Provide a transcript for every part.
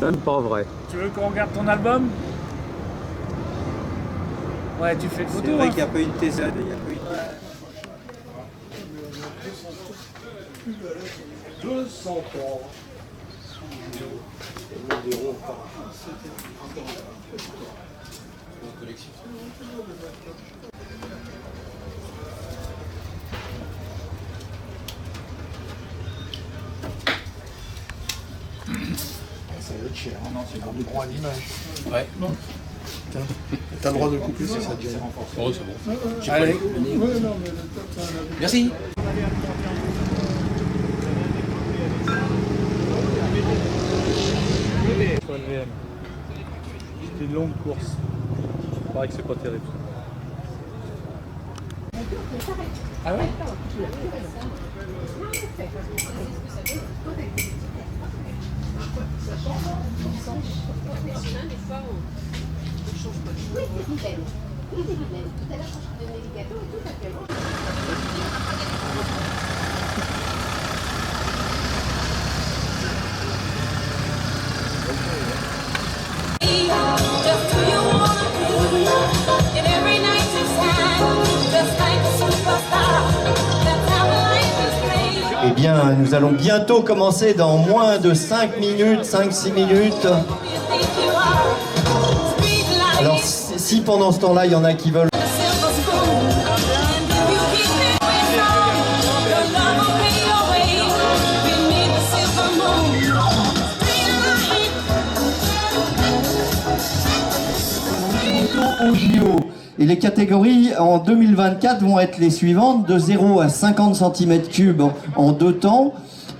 même pas vrai. Tu veux qu'on regarde ton album? Ouais, tu fais le photo. C'est vrai hein. qu'il n'y a pas eu de TZ, il n'y a pas eu de... 203. Ça va être cher. Non, c'est pour le droit à l'image. Ouais. Non. T'as le droit de le couper, c'est ça, Jay. Oh, c'est bon. Allez. Merci. Sur LVM. C'était une longue course. Il paraît que c'est pas terrible. Ah ouais? Eh bien, nous allons bientôt commencer dans moins de 5 minutes, 5-6 minutes. Alors, si pendant ce temps-là, il y en a qui veulent... au JO. Et les catégories en 2024 vont être les suivantes, de 0 à 50 cm3 en 2 temps.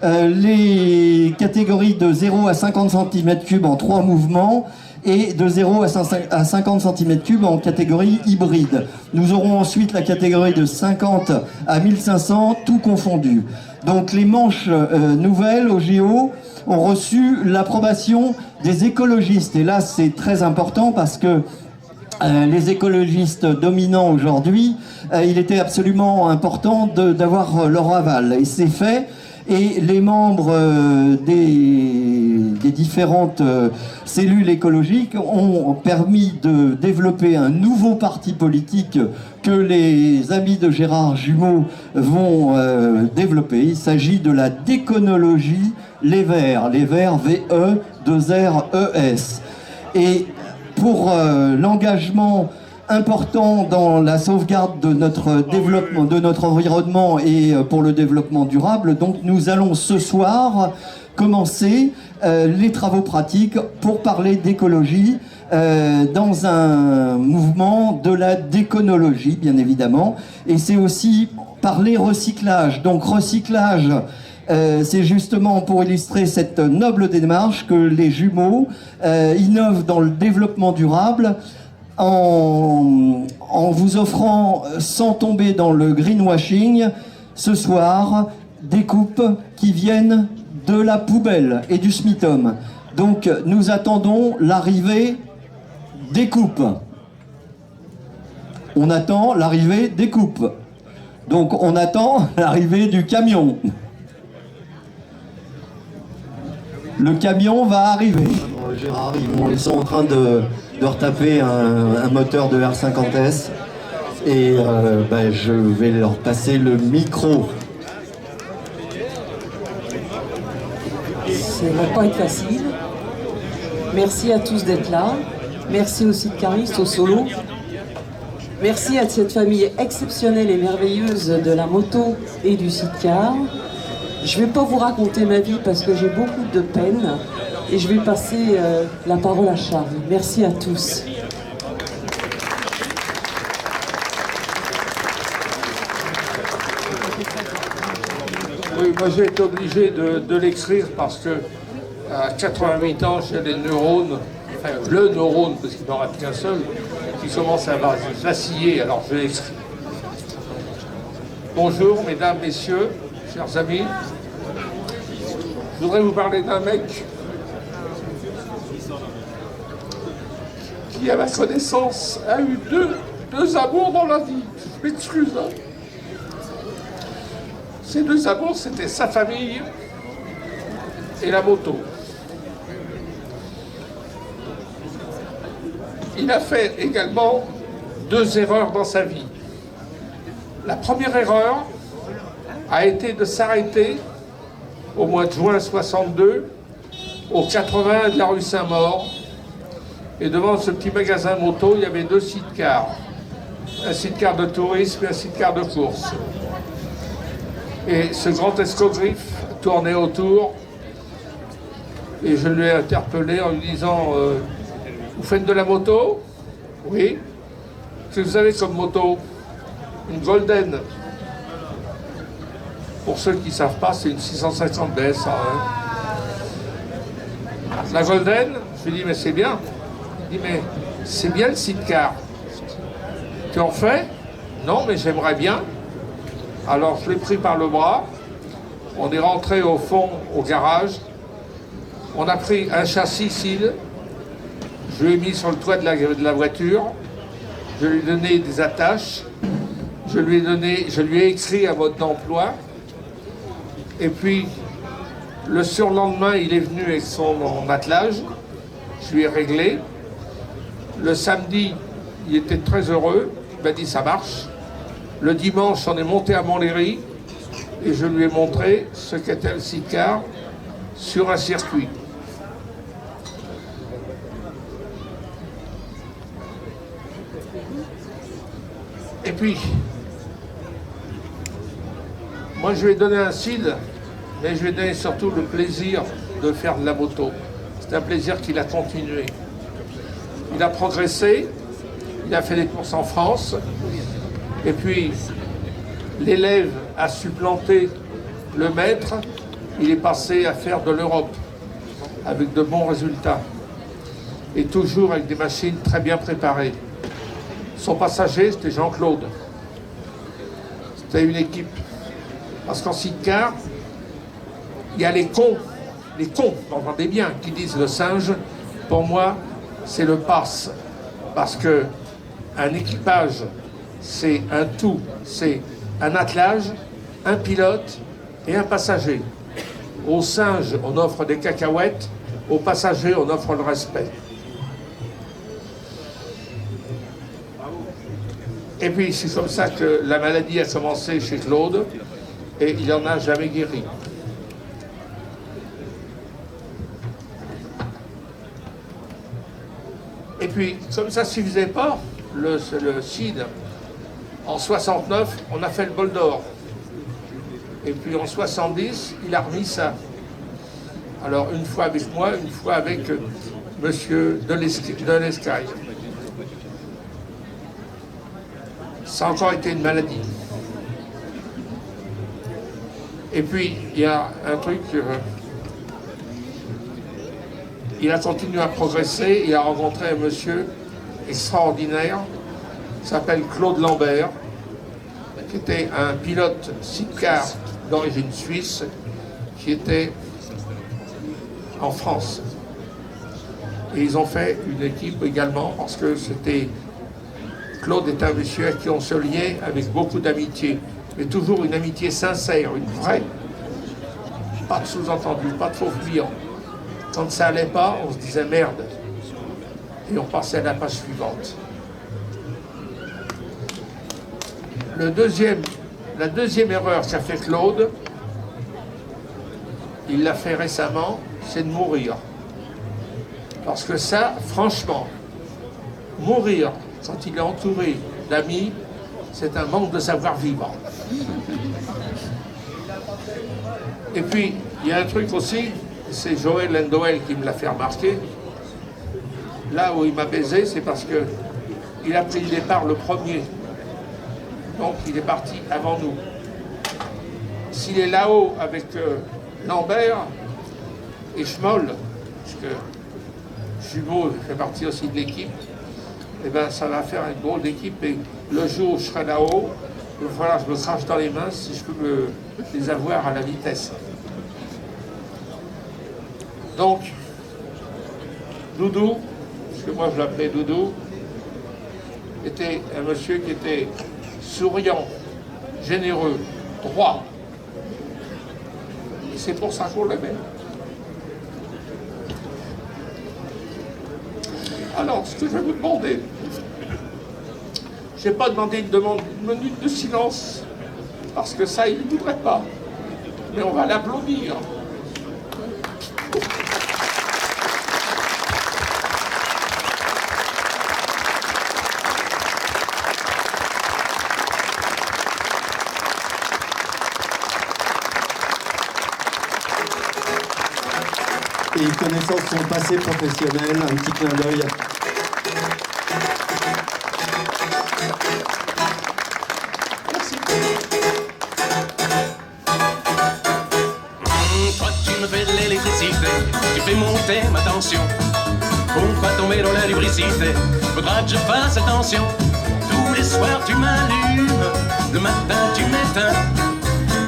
Les catégories de 0 à 50 cm3 en 3 mouvements et de 0 à 50 cm3 en catégorie hybride. Nous aurons ensuite la catégorie de 50 à 1500, tout confondu. Donc les manches nouvelles au JO ont reçu l'approbation des écologistes. Et là, c'est très important parce que les écologistes dominants aujourd'hui, il était absolument important d'avoir leur aval. Et c'est fait. Et les membres des différentes cellules écologiques ont permis de développer un nouveau parti politique que les amis de Gérard Jumeau vont développer. Il s'agit de la déconologie Les Verts VE 2RES. Et pour l'engagement important dans la sauvegarde de notre développement, de notre environnement et pour le développement durable. Donc nous allons ce soir commencer les travaux pratiques pour parler d'écologie dans un mouvement de la déconologie, bien évidemment. Et c'est aussi parler recyclage. Donc recyclage, c'est justement pour illustrer cette noble démarche que les jumeaux innovent dans le développement durable en vous offrant, sans tomber dans le greenwashing, ce soir, des coupes qui viennent de la poubelle et du SMITOM. Donc nous attendons l'arrivée des coupes. On attend l'arrivée des coupes. Donc on attend l'arrivée du camion. Le camion va arriver. Gérard, ils sont en train de retaper un moteur de R50S et je vais leur passer le micro. Ça ne va pas être facile. Merci à tous d'être là. Merci au site Cariste, au solo. Merci à cette famille exceptionnelle et merveilleuse de la moto et du site car. Je ne vais pas vous raconter ma vie parce que j'ai beaucoup de peine et je vais passer la parole à Charles. Merci à tous. Oui, moi j'ai été obligé de l'écrire parce que à 88 ans, j'ai les neurones, enfin le neurone, parce qu'il n'en reste qu'un seul, qui commence à vaciller, alors je l'écris. Bonjour, mesdames, messieurs, chers amis. Je voudrais vous parler d'un mec qui, à ma connaissance, a eu deux amours dans la vie. Je m'excuse. Hein. Ces deux amours, c'était sa famille et la moto. il a fait également 2 erreurs dans sa vie. La première erreur a été de s'arrêter au mois de juin 62 au 80 de la rue Saint-Maur. Et devant ce petit magasin moto, il y avait 2 sidecars. Un sidecar de tourisme et un sidecar de course. Et ce grand escogriffe tournait autour. Et je lui ai interpellé en lui disant vous faites de la moto? Oui. Qu'est-ce que vous avez comme moto? Une Golden. Pour ceux qui ne savent pas, c'est une 650 BS1. La Golden, je lui ai dit mais c'est bien. Il dit mais c'est bien le sidecar. Tu en fais? Non, mais j'aimerais bien. Alors je l'ai pris par le bras. On est rentré au fond, au garage. On a pris un châssis SIL. Je l'ai mis sur le toit de la voiture. Je lui ai donné des attaches. Je lui ai écrit un mode d'emploi. Et puis, le surlendemain, il est venu avec son attelage. Je lui ai réglé. Le samedi, il était très heureux. Il m'a dit ça marche. Le dimanche, on est monté à Montlhéry. Et je lui ai montré ce qu'était le sidecar sur un circuit. Et puis, moi je lui ai donné un CID, mais je lui ai donné surtout le plaisir de faire de la moto. C'est un plaisir qu'il a continué. Il a progressé, il a fait des courses en France, et puis l'élève a supplanté le maître, il est passé à faire de l'Europe, avec de bons résultats, et toujours avec des machines très bien préparées. Son passager, c'était Jean-Claude. C'était une équipe. Parce qu'en sidecar, il y a les cons, vous entendez bien, qui disent le singe. Pour moi, c'est le passe. Parce que un équipage, c'est un tout. C'est un attelage, un pilote et un passager. Au singe, on offre des cacahuètes. Aux passagers, on offre le respect. Et puis c'est comme ça que la maladie a commencé chez Claude et il n'en a jamais guéri. Et puis, comme ça ne suffisait pas, le CID, en 69, on a fait le bol d'or. Et puis en 70, il a remis ça. Alors une fois avec moi, une fois avec monsieur Delescaille. Ça a encore été une maladie. Et puis, il y a un truc, il a continué à progresser, il a rencontré un monsieur extraordinaire, qui s'appelle Claude Lambert, qui était un pilote sidecar d'origine suisse, qui était en France. Et ils ont fait une équipe également, parce que c'était... Claude est un monsieur à qui on se liait avec beaucoup d'amitié, mais toujours une amitié sincère, une vraie. Pas de sous-entendu, pas de faux clients. Quand ça allait pas, on se disait merde. Et on passait à la page suivante. La deuxième erreur qu'a fait Claude, il l'a fait récemment, c'est de mourir. Parce que ça, franchement, mourir quand il est entouré d'amis, c'est un manque de savoir-vivre. Et puis, il y a un truc aussi, c'est Joël Lendoel qui me l'a fait remarquer. Là où il m'a baisé, c'est parce qu'il a pris le départ le premier. Donc, il est parti avant nous. S'il est là-haut avec Lambert et Schmoll, parce que Jumeau fait partie aussi de l'équipe, eh bien, ça va faire une drôle d'équipe. Et le jour où je serai là-haut, il va falloir que je me crache dans les mains si je peux les avoir à la vitesse. Donc, Doudou, parce que moi je l'appelais Doudou, était un monsieur qui était souriant, généreux, droit. Et c'est pour ça qu'on l'aimait. Alors, ce que je vais vous demander, je n'ai pas demandé une minute de silence, parce que ça, il ne voudrait pas. Mais on va l'applaudir. Et connaissant son passé professionnel, un petit clin d'œil. Toi tu me fais de l'électricité, tu fais monter ma tension. Pour ne pas tomber dans la lubricité, faudra que je fasse attention. Tous les soirs tu m'allumes, le matin tu m'éteins.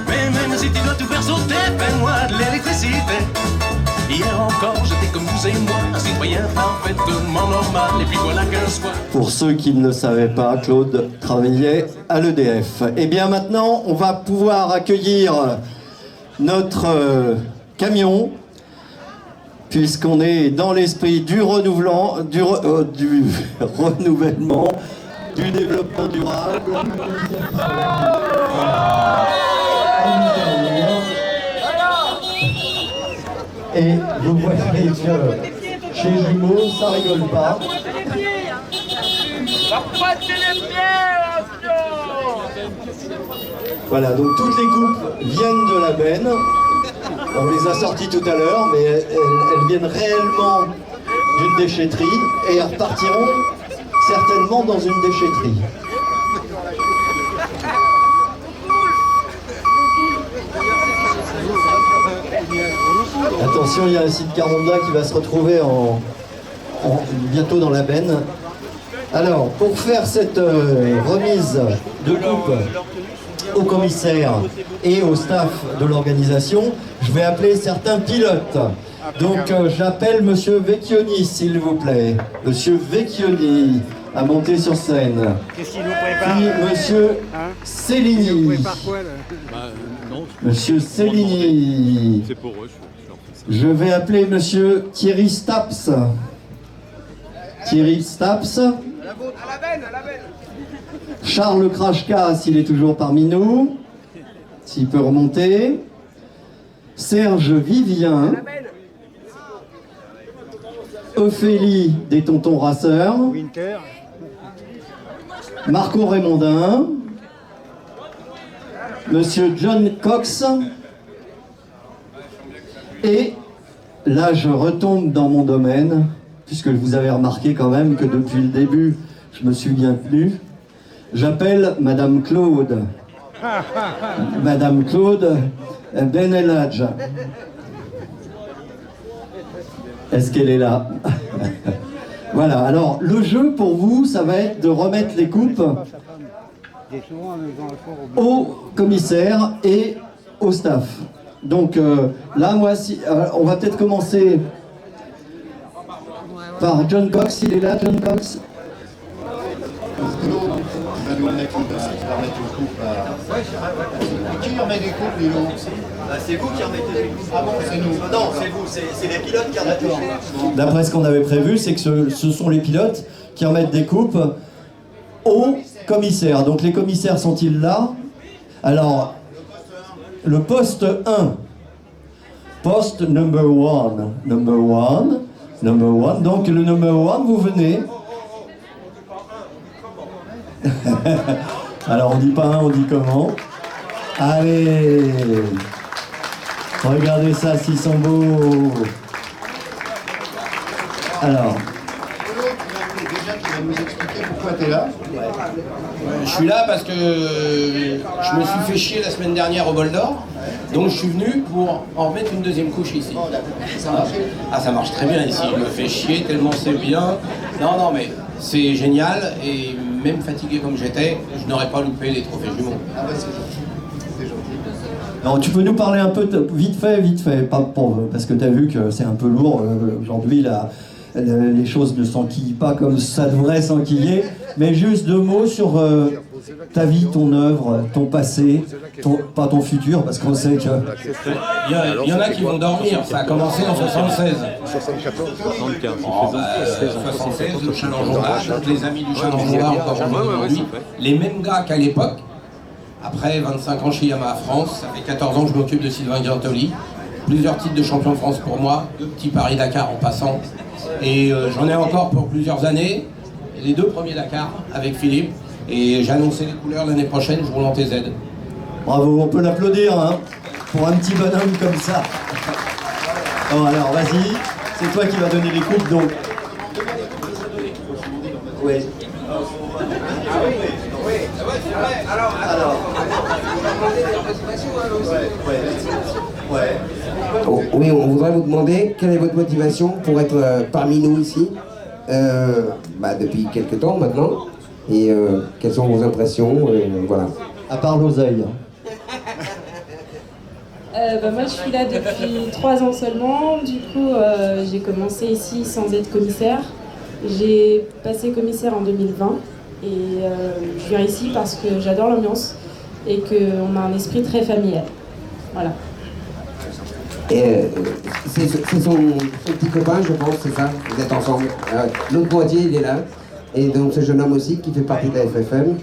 Mais même si tu dois tout faire sauter, fais-moi de l'électricité. Hier encore, j'étais comme vous et moi, un citoyen parfaitement normal. Et puis voilà qu'un soir... Pour ceux qui ne le savaient pas, Claude travaillait à l'EDF. Et bien maintenant, on va pouvoir accueillir notre camion, puisqu'on est dans l'esprit du renouvellement, du renouvellement, du développement durable. Et vous voyez que chez Jumeaux, ça rigole pas. Voilà, donc toutes les coupes viennent de la benne. On les a sorties tout à l'heure, mais elles viennent réellement d'une déchetterie et elles repartiront certainement dans une déchetterie. Attention, il y a un site Caronda qui va se retrouver bientôt dans la benne. Alors, pour faire cette remise de coupe au commissaire et au staff de l'organisation, je vais appeler certains pilotes. Donc, j'appelle Monsieur Vecchioni, s'il vous plaît. Monsieur Vecchioni, à monter sur scène. Qu'est-ce qu'il nous prépare? Puis Monsieur Cellini. Non, Monsieur Cellini. c'est pour eux, je leur fais ça. Je vais appeler Monsieur Thierry Staps. Thierry Staps. Charles Krachka, s'il est toujours parmi nous. S'il peut remonter. Serge Vivien. Ophélie des Tontons Raceurs. Winter. Marco Raymondin. Monsieur John Cox. Et là, je retombe dans mon domaine, puisque vous avez remarqué quand même que depuis le début, je me suis bien tenu. J'appelle Madame Claude. Madame Claude Benelhadj. Est-ce qu'elle est là? Voilà, alors le jeu pour vous, ça va être de remettre les coupes au commissaire et au staff. Donc là, moi, on va peut-être commencer par John Cox. Il est là, John Cox? Qui remet des coupes, Lilo? C'est vous qui remettez les coupes. Ah bon, c'est nous? Non, c'est vous, c'est les pilotes qui remettent les coupes. D'après ce qu'on avait prévu, c'est que ce sont les pilotes qui remettent des coupes au commissaire. Donc les commissaires sont-ils là? Alors, le poste 1. Poste number one. Number one. Donc le number one, vous venez. Alors on dit pas un, on dit comment? Allez! Regardez ça, s'ils sont beaux! Alors. Déjà, tu vas nous expliquer pourquoi tu es là. Je suis là parce que je me suis fait chier la semaine dernière au bol d'or. Donc je suis venu pour en remettre une deuxième couche ici. Ça marche. Ah, ça marche très bien ici. Il me fait chier tellement c'est bien. Non, mais c'est génial. Et même fatigué comme j'étais, je n'aurais pas loupé les trophées jumeaux. Ah bah c'est gentil. C'est gentil. Alors tu peux nous parler un peu, vite fait, pas pour, parce que tu as vu que c'est un peu lourd aujourd'hui, là, les choses ne s'enquillent pas comme ça devrait s'enquiller, mais juste deux mots sur ta vie, ton œuvre, ton passé, pas ton futur, parce qu'on sait que... Il y en a qui vont dormir, ça a commencé en 76. 74. 75. Oh, 76, le Challenge Noir, donc les amis du Challenge Noir encore aujourd'hui. Les mêmes gars qu'à l'époque, après 25 ans chez Yamaha France, ça fait 14 ans que je m'occupe de Sylvain Guintoli. Plusieurs titres de champion de France pour moi, 2 petits Paris-Dakar en passant. Et j'en ai encore pour plusieurs années. Les 2 premiers Dakar avec Philippe. Et j'ai annoncé les couleurs l'année prochaine, je roule en TZ. Bravo, on peut l'applaudir, hein, pour un petit bonhomme comme ça. Bon, alors, vas-y, c'est toi qui vas donner les coupes, donc... Oui. Oh, oui, on voudrait vous demander quelle est votre motivation pour être parmi nous ici depuis quelques temps maintenant, et quelles sont vos impressions, voilà. À part l'oseille. Moi je suis là depuis 3 ans seulement, du coup j'ai commencé ici sans être commissaire. J'ai passé commissaire en 2020 et je viens ici parce que j'adore l'ambiance et qu'on a un esprit très familial. Voilà. Et c'est son petit copain, je pense, c'est ça, vous êtes ensemble. L'autre moitié, il est là. Et donc ce jeune homme aussi qui fait partie de la FFM.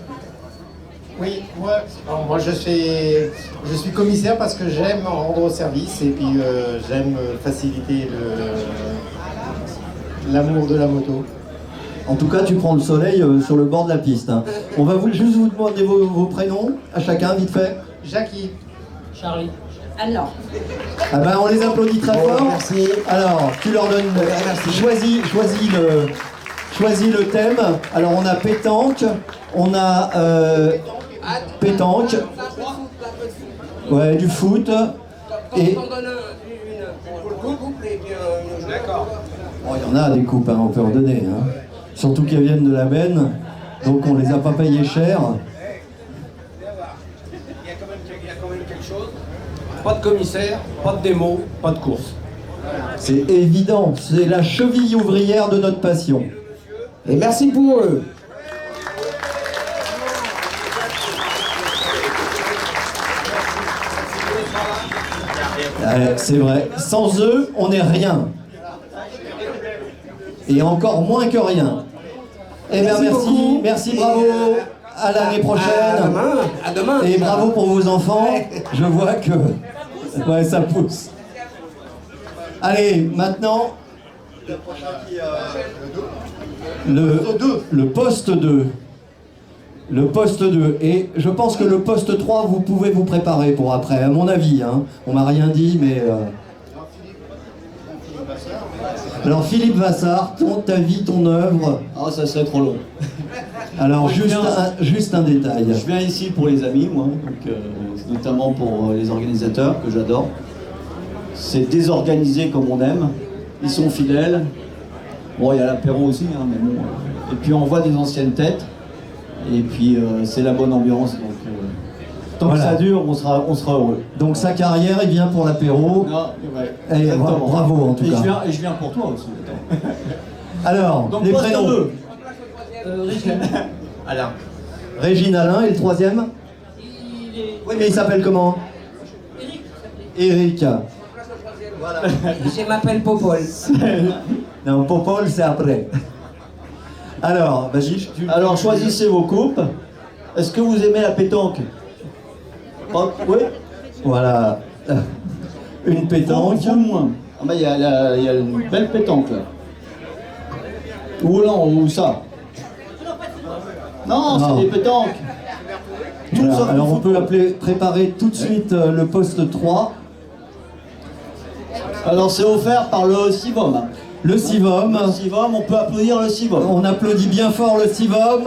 Oui, moi je suis commissaire parce que j'aime rendre service et puis j'aime faciliter l'amour de la moto. En tout cas, tu prends le soleil sur le bord de la piste. Hein. On va juste vous demander vos prénoms, à chacun, vite fait. Jackie. Charlie. Alors. Ah ben, on les applaudit très fort. Merci. Alors, tu leur donnes... Choisis le thème. Alors, on a pétanque, on a pétanque, ouais, du foot, et... Bon, il y en a des coupes, hein, on peut en donner. Hein. Surtout qu'elles viennent de la benne, donc on les a pas payées cher. Il y a quand même quelque chose. Pas de commissaire, pas de démo, pas de course. C'est évident, c'est la cheville ouvrière de notre passion. Et merci pour eux. C'est vrai, sans eux, on n'est rien. Et encore moins que rien. Eh bien, merci, merci, bravo. À l'année prochaine. À demain. Et bravo pour vos enfants. Je vois que ouais, ça pousse. Allez, maintenant, le poste 2. Le poste 2. Et je pense que le poste 3, vous pouvez vous préparer pour après, à mon avis. Hein. On m'a rien dit, mais... Alors, Philippe Vassart, ta vie, ton œuvre... Ah, ça serait trop long. Alors, juste un détail. Je viens ici pour les amis, moi, donc, notamment pour les organisateurs, que j'adore. C'est désorganisé comme on aime. Ils sont fidèles. Bon, il y a l'apéro aussi, hein, mais bon. Et puis, on voit des anciennes têtes. Et puis, c'est la bonne ambiance. Donc, tant que ça dure, on sera heureux. Donc, sa carrière, il vient pour l'apéro. Ouais, et bravo, en tout cas. Et je viens pour toi aussi. Alors, donc, les prénoms. Régine. Alain. Régine Alain, et le troisième? Oui, mais il s'appelle comment? Eric. Voilà. Je m'appelle Popol. Non, Popol, c'est après. Alors, vas-y. Alors, choisissez vos coupes. Est-ce que vous aimez la pétanque? Oui. Voilà. Une pétanque. Ou moins. Ah bah, il y a une belle pétanque là. Ou non, ou ça. Non, c'est des pétanques. Voilà. Alors on peut préparer tout de suite le poste 3. Alors c'est offert par le Sivom. Le Sivom. Le Sivom, on peut applaudir le Sivom. On applaudit bien fort le Sivom.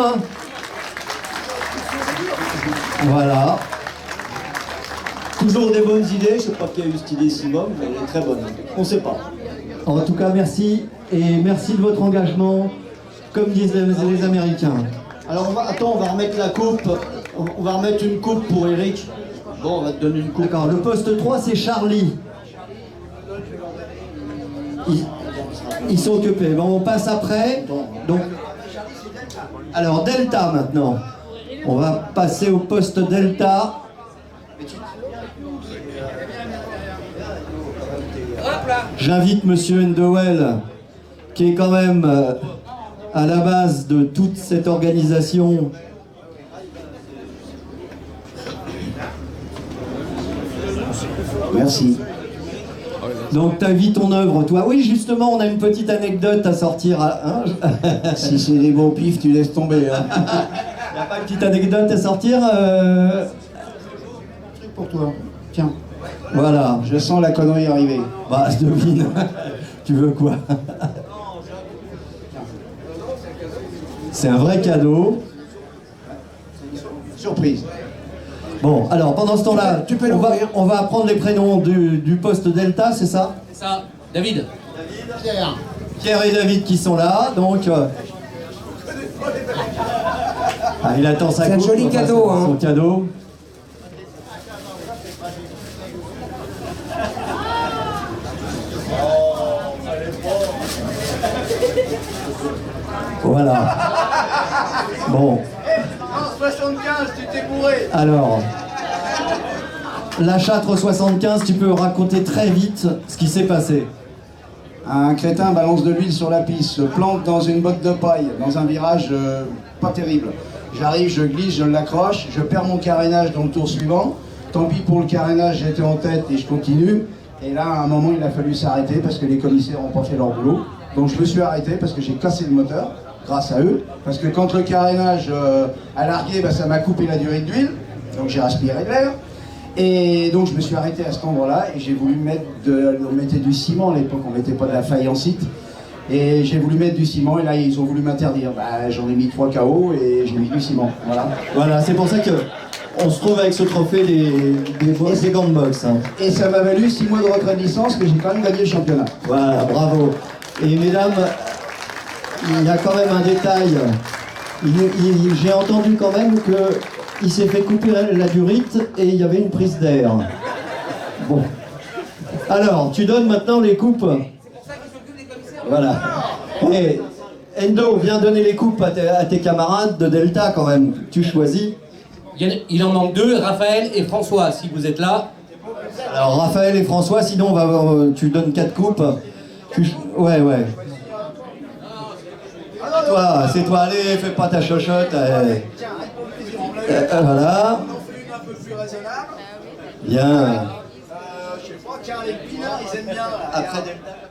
Voilà. Toujours des bonnes idées, je sais pas qui a eu cette idée Sivom, mais elle est très bonne. On sait pas. En tout cas, merci. Et merci de votre engagement, comme disent les Américains. Alors on va remettre la coupe. On va remettre une coupe pour Eric. Bon, on va te donner une coupe. D'accord, le poste 3, c'est Charlie. Ils sont occupés. Bon, on passe après. Donc, alors, Delta maintenant. On va passer au poste Delta. J'invite Monsieur Ndowell, qui est quand même à la base de toute cette organisation. Merci. Donc, ta vie, ton œuvre, toi. Oui, justement, on a une petite anecdote à sortir. Hein. Si c'est des bons pifs, tu laisses tomber. Hein. Il n'y a pas une petite anecdote à sortir Truc pour toi. Tiens. Voilà. Je sens la connerie arriver. Bah, je devine. Tu veux quoi? C'est un vrai cadeau. Surprise. Bon, alors pendant ce temps-là, on va apprendre les prénoms du poste Delta, c'est ça? C'est ça. David. Pierre. Pierre et David qui sont là, donc... Ah, il attend sa coupe. C'est un joli cadeau, hein. Son cadeau. Voilà. Bon. 75, tu t'es bourré. Alors, la Châtre 75, tu peux raconter très vite ce qui s'est passé. Un crétin balance de l'huile sur la piste, se plante dans une botte de paille, dans un virage pas terrible. J'arrive, je glisse, je l'accroche, je perds mon carénage dans le tour suivant. Tant pis pour le carénage, j'étais en tête et je continue. Et là, à un moment, il a fallu s'arrêter parce que les commissaires n'ont pas fait leur boulot. Donc je me suis arrêté parce que j'ai cassé le moteur, grâce à eux. Parce que quand le carénage a largué, bah, ça m'a coupé la durée de l'huile. Donc j'ai aspiré de l'air. Et donc je me suis arrêté à cet endroit-là et j'ai voulu mettre on mettait du ciment à l'époque, on mettait pas de la faïencite. Et j'ai voulu mettre du ciment et là ils ont voulu m'interdire. Bah, j'en ai mis 3 KO et j'ai mis du ciment. Voilà. Voilà, c'est pour ça que on se trouve avec ce trophée des gants de boxe. Hein. Et ça m'a valu 6 mois de retrait de licence, mais j'ai quand même gagné le championnat. Voilà, bravo. Et mesdames, il y a quand même un détail. J'ai entendu quand même qu'il s'est fait couper la durite et il y avait une prise d'air. Bon. Alors, tu donnes maintenant les coupes. Voilà. Et Endo, viens donner les coupes à tes camarades de Delta quand même. Tu choisis. Il en manque 2, Raphaël et François, si vous êtes là. Alors, Raphaël et François, sinon tu donnes 4 coupes. Ouais. C'est toi, allez, fais pas ta chochotte. Voilà. Bien. Je sais pas, car les pinards, ils aiment bien. Après Delta.